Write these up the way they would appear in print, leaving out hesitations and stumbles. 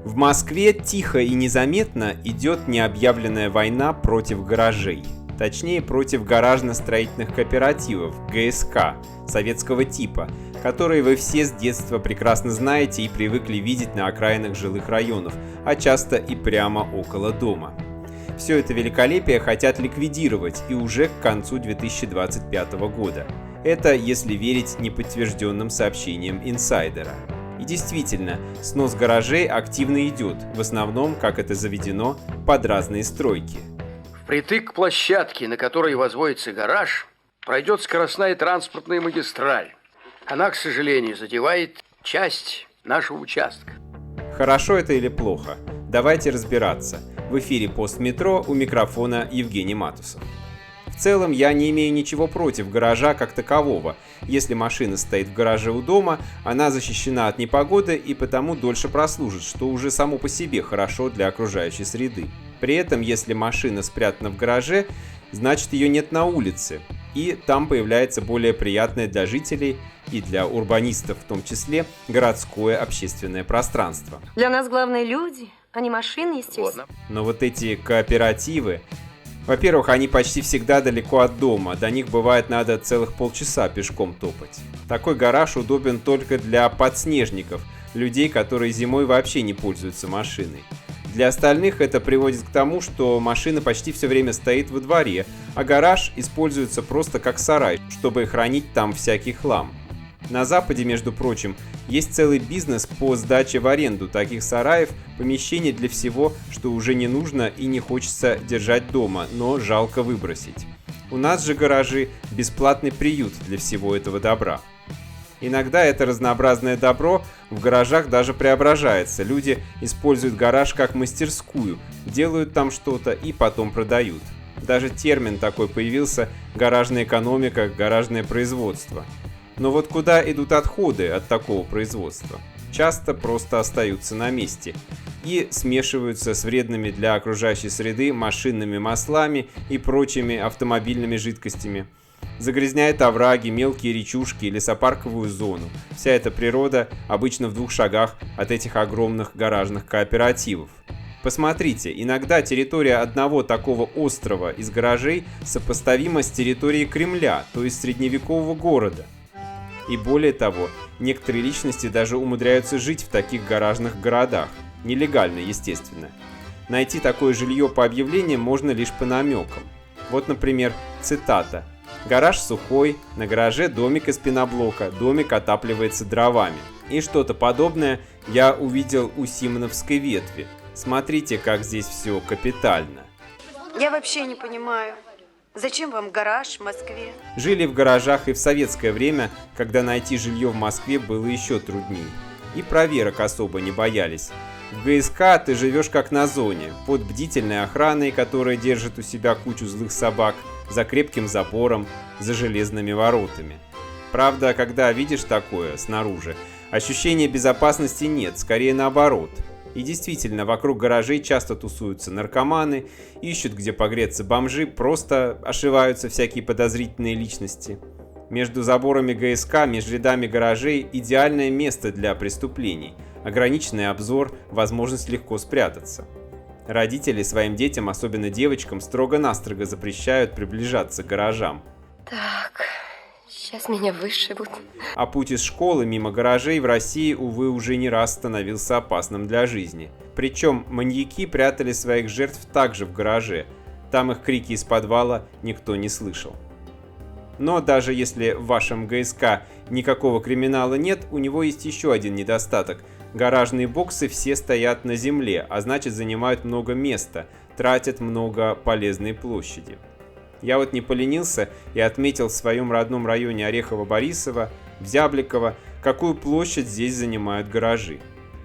В Москве тихо и незаметно идет необъявленная война против гаражей. Точнее, против гаражно-строительных кооперативов, ГСК, советского типа, которые вы все с детства прекрасно знаете и привыкли видеть на окраинах жилых районов, а часто и прямо около дома. Все это великолепие хотят ликвидировать и уже к концу 2025 года. Это если верить неподтвержденным сообщениям инсайдера. И действительно, снос гаражей активно идет, в основном, как это заведено, под разные стройки. Впритык к площадке, на которой возводится гараж, пройдет скоростная транспортная магистраль. Она, к сожалению, задевает часть нашего участка. Хорошо это или плохо? Давайте разбираться. В эфире «Постметро», у микрофона Евгений Матусов. В целом я не имею ничего против гаража как такового. Если машина стоит в гараже у дома, она защищена от непогоды и потому дольше прослужит, что уже само по себе хорошо для окружающей среды. При этом, если машина спрятана в гараже, значит ее нет на улице, и там появляется более приятное для жителей и для урбанистов в том числе городское общественное пространство. Для нас главные люди, а не машины, естественно. Но вот эти кооперативы, во-первых, они почти всегда далеко от дома, до них бывает надо целых полчаса пешком топать. Такой гараж удобен только для подснежников, людей, которые зимой вообще не пользуются машиной. Для остальных это приводит к тому, что машина почти все время стоит во дворе, а гараж используется просто как сарай, чтобы хранить там всякий хлам. На Западе, между прочим, есть целый бизнес по сдаче в аренду таких сараев, помещений для всего, что уже не нужно и не хочется держать дома, но жалко выбросить. У нас же гаражи – бесплатный приют для всего этого добра. Иногда это разнообразное добро в гаражах даже преображается. Люди используют гараж как мастерскую, делают там что-то и потом продают. Даже термин такой появился – гаражная экономика, гаражное производство. Но вот куда идут отходы от такого производства? Часто просто остаются на месте и смешиваются с вредными для окружающей среды машинными маслами и прочими автомобильными жидкостями. Загрязняет овраги, мелкие речушки и лесопарковую зону. Вся эта природа обычно в 2 шагах от этих огромных гаражных кооперативов. Посмотрите, иногда территория одного такого острова из гаражей сопоставима с территорией Кремля, то есть средневекового города. И более того, некоторые личности даже умудряются жить в таких гаражных городах. Нелегально, естественно. Найти такое жилье по объявлениям можно лишь по намекам. Вот, например, цитата. «Гараж сухой, на гараже домик из пеноблока, домик отапливается дровами». И что-то подобное я увидел у Симоновской ветви. Смотрите, как здесь все капитально. Я вообще не понимаю, зачем вам гараж в Москве? Жили в гаражах и в советское время, когда найти жилье в Москве было еще труднее. И проверок особо не боялись. В ГСК ты живешь как на зоне, под бдительной охраной, которая держит у себя кучу злых собак, за крепким забором, за железными воротами. Правда, когда видишь такое снаружи, ощущения безопасности нет, скорее наоборот. И действительно, вокруг гаражей часто тусуются наркоманы, ищут где погреться бомжи, просто ошиваются всякие подозрительные личности. Между заборами ГСК, между рядами гаражей идеальное место для преступлений, ограниченный обзор, возможность легко спрятаться. Родители своим детям, особенно девочкам, строго-настрого запрещают приближаться к гаражам. Так, сейчас меня вышибут. А путь из школы мимо гаражей в России, увы, уже не раз становился опасным для жизни. Причем маньяки прятали своих жертв также в гараже. Там их крики из подвала никто не слышал. Но даже если в вашем ГСК никакого криминала нет, у него есть еще один недостаток. Гаражные боксы все стоят на земле, а значит занимают много места, тратят много полезной площади. Я вот не поленился и отметил в своем родном районе Орехово-Борисово, в Зябликово, какую площадь здесь занимают гаражи.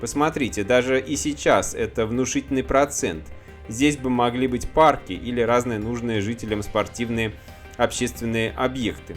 Посмотрите, даже и сейчас это внушительный процент. Здесь бы могли быть парки или разные нужные жителям спортивные общественные объекты.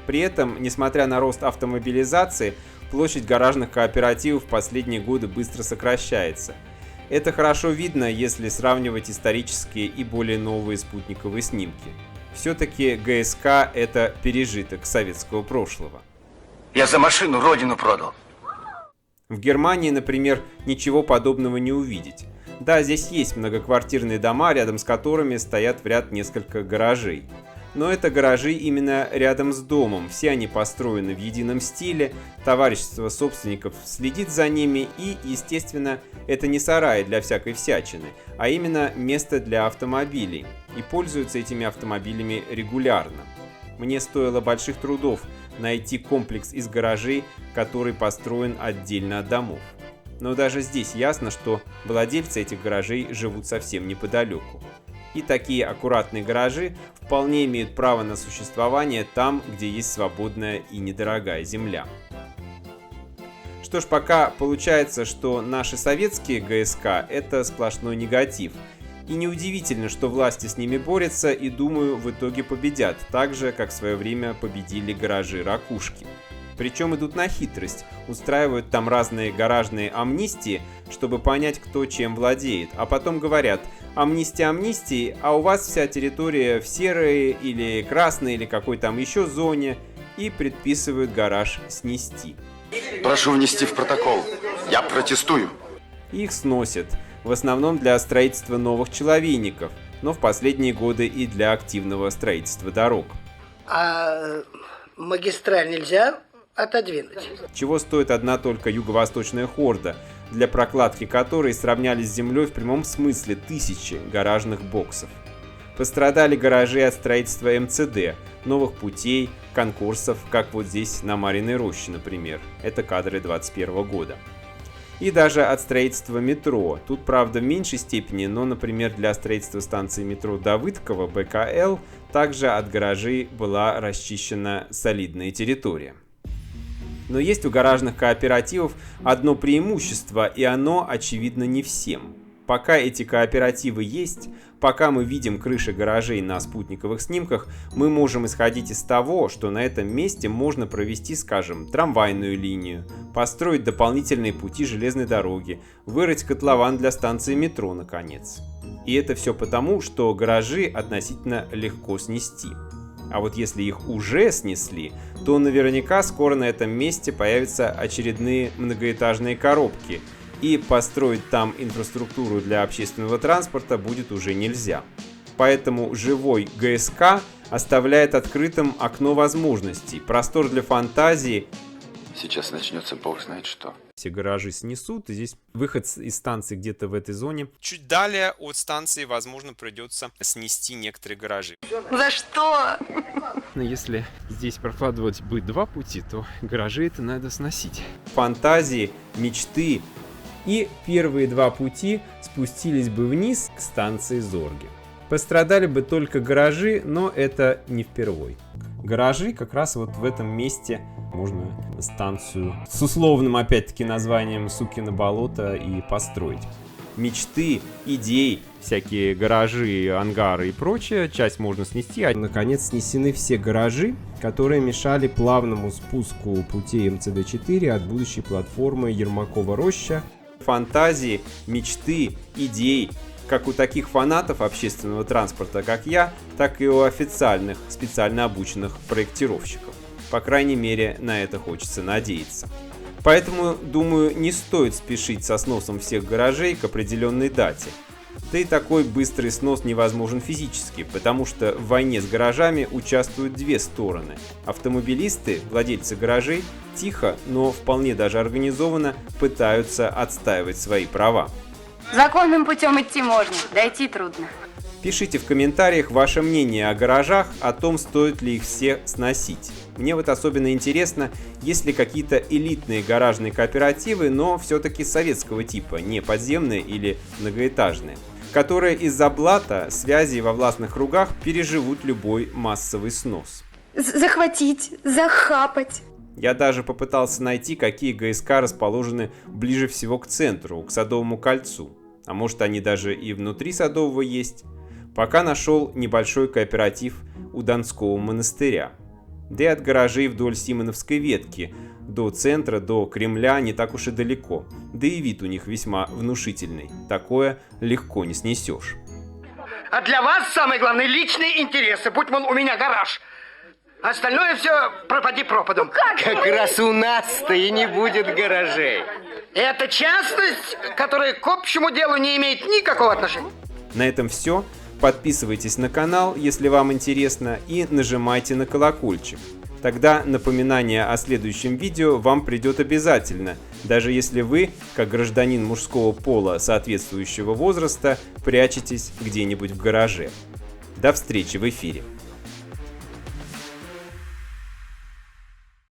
При этом, несмотря на рост автомобилизации, площадь гаражных кооперативов в последние годы быстро сокращается. Это хорошо видно, если сравнивать исторические и более новые спутниковые снимки. Все-таки ГСК – это пережиток советского прошлого. Я за машину родину продал. В Германии, например, ничего подобного не увидеть. Да, здесь есть многоквартирные дома, рядом с которыми стоят в ряд несколько гаражей. Но это гаражи именно рядом с домом, все они построены в едином стиле, товарищество собственников следит за ними и, естественно, это не сараи для всякой всячины, а именно место для автомобилей, и пользуются этими автомобилями регулярно. Мне стоило больших трудов найти комплекс из гаражей, который построен отдельно от домов. Но даже здесь ясно, что владельцы этих гаражей живут совсем неподалеку. И такие аккуратные гаражи вполне имеют право на существование там, где есть свободная и недорогая земля. Что ж, пока получается, что наши советские ГСК – это сплошной негатив. И неудивительно, что власти с ними борются и, думаю, в итоге победят, так же, как в свое время победили гаражи ракушки. Причем идут на хитрость, устраивают там разные гаражные амнистии, чтобы понять, кто чем владеет, а потом говорят: амнистия амнистии, а у вас вся территория в серой или красной или какой там еще зоне, и предписывают гараж снести. Прошу внести в протокол. Я протестую. Их сносят, в основном для строительства новых человейников, но в последние годы и для активного строительства дорог. А магистраль нельзя отодвинуть? Чего стоит одна только юго-восточная хорда, для прокладки которой сравнялись с землей в прямом смысле тысячи гаражных боксов. Пострадали гаражи от строительства МЦД, новых путей, конкурсов, как вот здесь на Мариной роще, например. Это кадры 2021 года. И даже от строительства метро. Тут, правда, в меньшей степени, но, например, для строительства станции метро Давыдково, БКЛ, также от гаражей была расчищена солидная территория. Но есть у гаражных кооперативов одно преимущество, и оно очевидно не всем. Пока эти кооперативы есть, пока мы видим крыши гаражей на спутниковых снимках, мы можем исходить из того, что на этом месте можно провести, скажем, трамвайную линию, построить дополнительные пути железной дороги, вырыть котлован для станции метро, наконец. И это все потому, что гаражи относительно легко снести. А вот если их уже снесли, то наверняка скоро на этом месте появятся очередные многоэтажные коробки, и построить там инфраструктуру для общественного транспорта будет уже нельзя. Поэтому живой ГСК оставляет открытым окно возможностей, простор для фантазии. Сейчас начнется бог знает что. Все гаражи снесут, и здесь выход из станции где-то в этой зоне. Чуть далее от станции, возможно, придется снести некоторые гаражи. За что? Но если здесь прокладывать бы два пути, то гаражи это надо сносить. Фантазии, мечты. И первые два пути спустились бы вниз к станции Зорге. Пострадали бы только гаражи, но это не впервой. Гаражи как раз вот в этом месте можно станцию с условным опять-таки названием «Сукино болото» и построить. Мечты, идеи, всякие гаражи, ангары и прочее, часть можно снести, а наконец снесены все гаражи, которые мешали плавному спуску путей МЦД-4 от будущей платформы Ермакова-Роща. Фантазии, мечты, идеи, как у таких фанатов общественного транспорта, как я, так и у официальных, специально обученных проектировщиков. По крайней мере, на это хочется надеяться. Поэтому, думаю, не стоит спешить со сносом всех гаражей к определенной дате. Да и такой быстрый снос невозможен физически, потому что в войне с гаражами участвуют две стороны. Автомобилисты, владельцы гаражей, тихо, но вполне даже организованно пытаются отстаивать свои права. Законным путем идти можно, дойти трудно. Пишите в комментариях ваше мнение о гаражах, о том, стоит ли их все сносить. Мне вот особенно интересно, есть ли какие-то элитные гаражные кооперативы, но все-таки советского типа, не подземные или многоэтажные, которые из-за блата, связей во властных кругах переживут любой массовый снос. Захватить, захапать. Я даже попытался найти, какие ГСК расположены ближе всего к центру, к Садовому кольцу. А может, они даже и внутри Садового есть. Пока нашел небольшой кооператив у Донского монастыря. Да и от гаражей вдоль Симоновской ветки до центра, до Кремля не так уж и далеко. Да и вид у них весьма внушительный. Такое легко не снесешь. А для вас самое главное личные интересы. Будь, мол, у меня гараж. Остальное все пропади пропадом. Как раз у нас-то и не будет гаражей. Это частность, которая к общему делу не имеет никакого отношения. На этом все. Подписывайтесь на канал, если вам интересно, и нажимайте на колокольчик. Тогда напоминание о следующем видео вам придет обязательно, даже если вы, как гражданин мужского пола соответствующего возраста, прячетесь где-нибудь в гараже. До встречи в эфире!